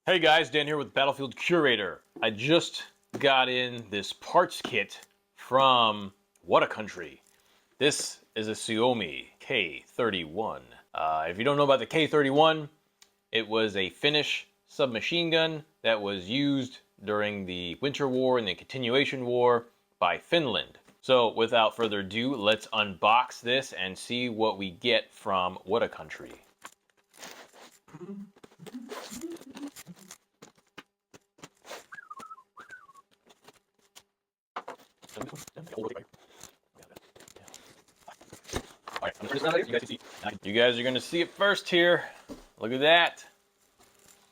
Hey guys, Dan here with Battlefield Curator. I just got in this parts kit from what a country. This is a Suomi K31. If you don't know about the K31, it was a Finnish submachine gun that was used during the Winter War and the Continuation War by Finland. So without further ado, let's unbox this and see what we get from what a country. You guys are going to see it first here. Look at that.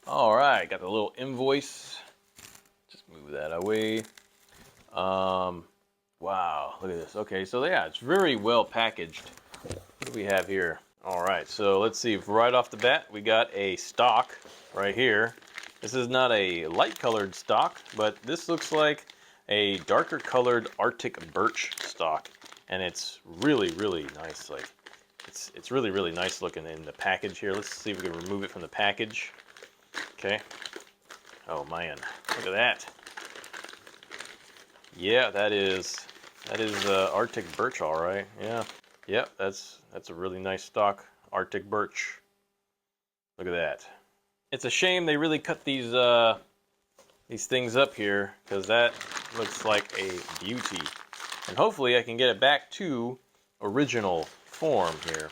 All right, got the little invoice. Just move that away. Wow, look at this. Okay, so yeah, it's very well packaged. What do we have here? All right, so let's see. Right off the bat, we got a stock right here. This is not a light colored stock, but this looks like a darker colored Arctic birch stock, and it's really, really nice. Like, it's really, really nice looking in the package here. Let's see if we can remove it from the package. Okay. Oh man, look at that. Yeah, that is Arctic birch, all right. Yeah. Yep, that's a really nice stock Arctic birch. Look at that. It's a shame they really cut these things up here, because that looks like a beauty. And hopefully I can get it back to original form here.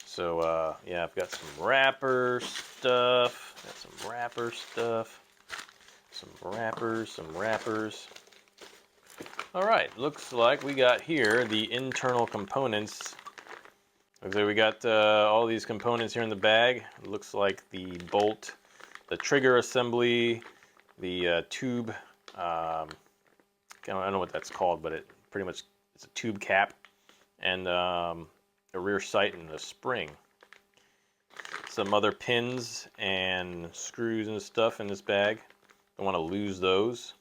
So yeah, I've got some wrapper stuff. Got some wrapper stuff. Some wrappers. All right, looks like we got here the internal components. Looks like we got all these components here in the bag. It looks like the bolt, the trigger assembly, the tube. I don't know what that's called, but it pretty much it's a tube cap, and a rear sight and a spring. Some other pins and screws and stuff in this bag. Don't want to lose those.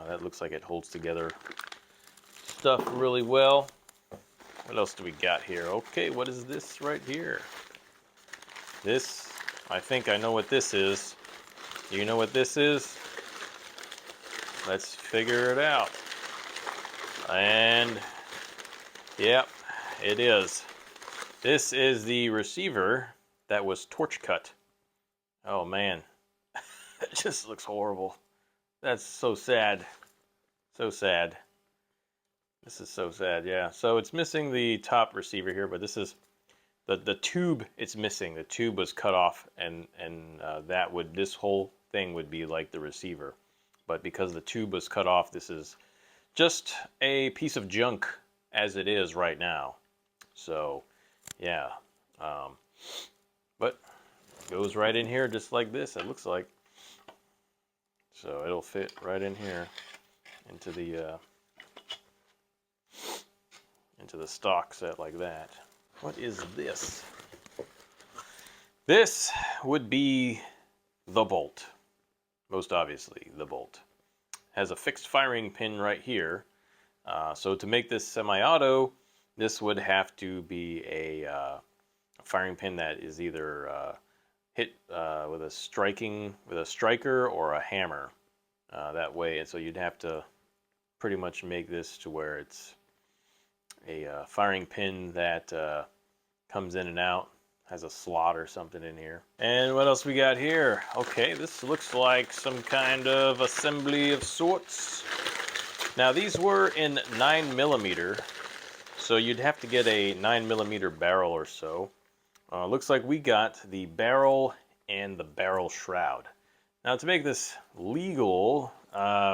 That looks like it holds together stuff really well. What else do we got here? Okay, what is this right here? This, I think I know what this is. Do you know what this is? Let's figure it out. And, yep, it is. This is the receiver that was torch cut. Oh man, it just looks horrible. That's so sad. So sad. This is so sad, yeah. So it's missing the top receiver here, but this is the tube it's missing. The tube was cut off, and this whole thing would be like the receiver. But because the tube was cut off, this is just a piece of junk as it is right now. So yeah, but it goes right in here just like this, it looks like. So it'll fit right in here into the stock set like that. What is this? This would be the bolt. Most obviously, the bolt. Has a fixed firing pin right here. So to make this semi-auto, this would have to be a firing pin that is either hit with a striker or a hammer. That way, and so you'd have to pretty much make this to where it's a firing pin that comes in and out, has a slot or something in here. And what else we got here? Okay, this looks like some kind of assembly of sorts. Now these were in 9mm, so you'd have to get a 9mm barrel or so. Looks like we got the barrel and the barrel shroud. Now to make this legal,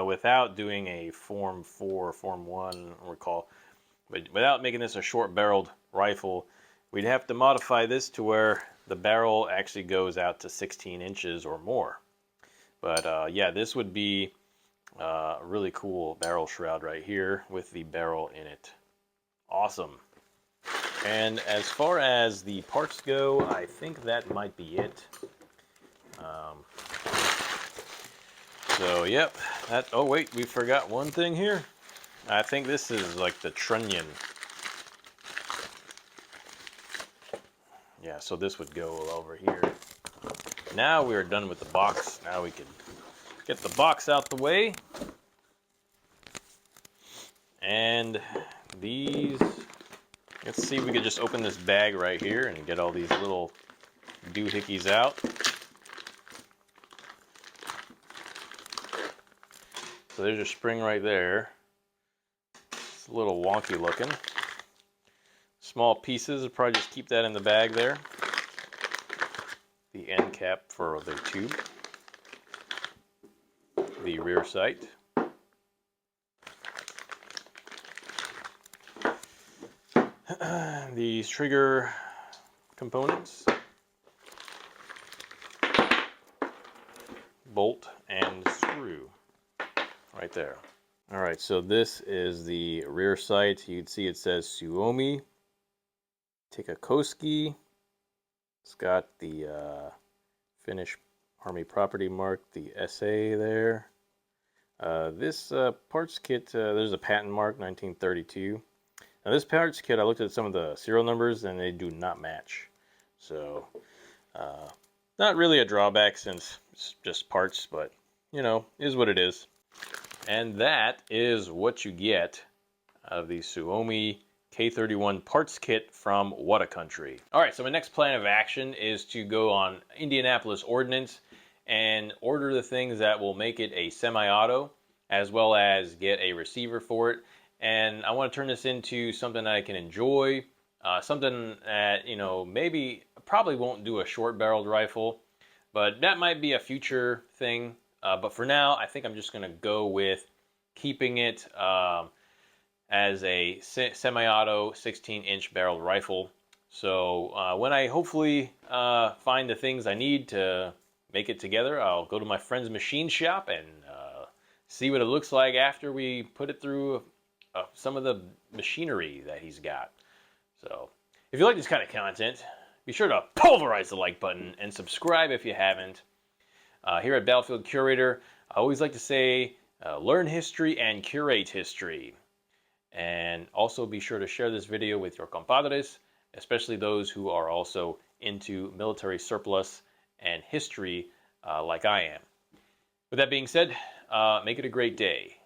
without doing a Form 4 or Form 1 recall, but without making this a short-barreled rifle, we'd have to modify this to where the barrel actually goes out to 16 inches or more. But yeah, this would be a really cool barrel shroud right here with the barrel in it. Awesome. And as far as the parts go, I think that might be it. So yep, oh wait, we forgot one thing here. I think this is like the trunnion. Yeah, so this would go over here. Now we are done with the box. Now we can get the box out the way. And these, let's see if we could just open this bag right here and get all these little doohickeys out. So there's your spring right there. It's a little wonky looking. Small pieces, I'll probably just keep that in the bag there. The end cap for the tube. The rear sight. These trigger components. Bolt and screw right there. All right, so this is the rear sight. You can see it says Suomi KP. It's got the Finnish Army property mark, the SA there. This parts kit, there's a patent mark, 1932. Now this parts kit, I looked at some of the serial numbers and they do not match. So, not really a drawback since it's just parts, but you know, is what it is. And that is what you get out of the Suomi K31 parts kit from What a Country. All right, so my next plan of action is to go on Indianapolis Ordnance and order the things that will make it a semi-auto, as well as get a receiver for it. And I want to turn this into something that I can enjoy, something that, you know, maybe probably won't do a short-barreled rifle, but that might be a future thing. But for now, I think I'm just going to go with keeping it as a semi-auto 16-inch barreled rifle. So when I hopefully find the things I need to make it together, I'll go to my friend's machine shop and see what it looks like after we put it through some of the machinery that he's got. So if you like this kind of content, be sure to pulverize the like button and subscribe if you haven't. Here at Battlefield Curator, I always like to say, learn history and curate history. And also be sure to share this video with your compadres, especially those who are also into military surplus and history like I am. With that being said, make it a great day.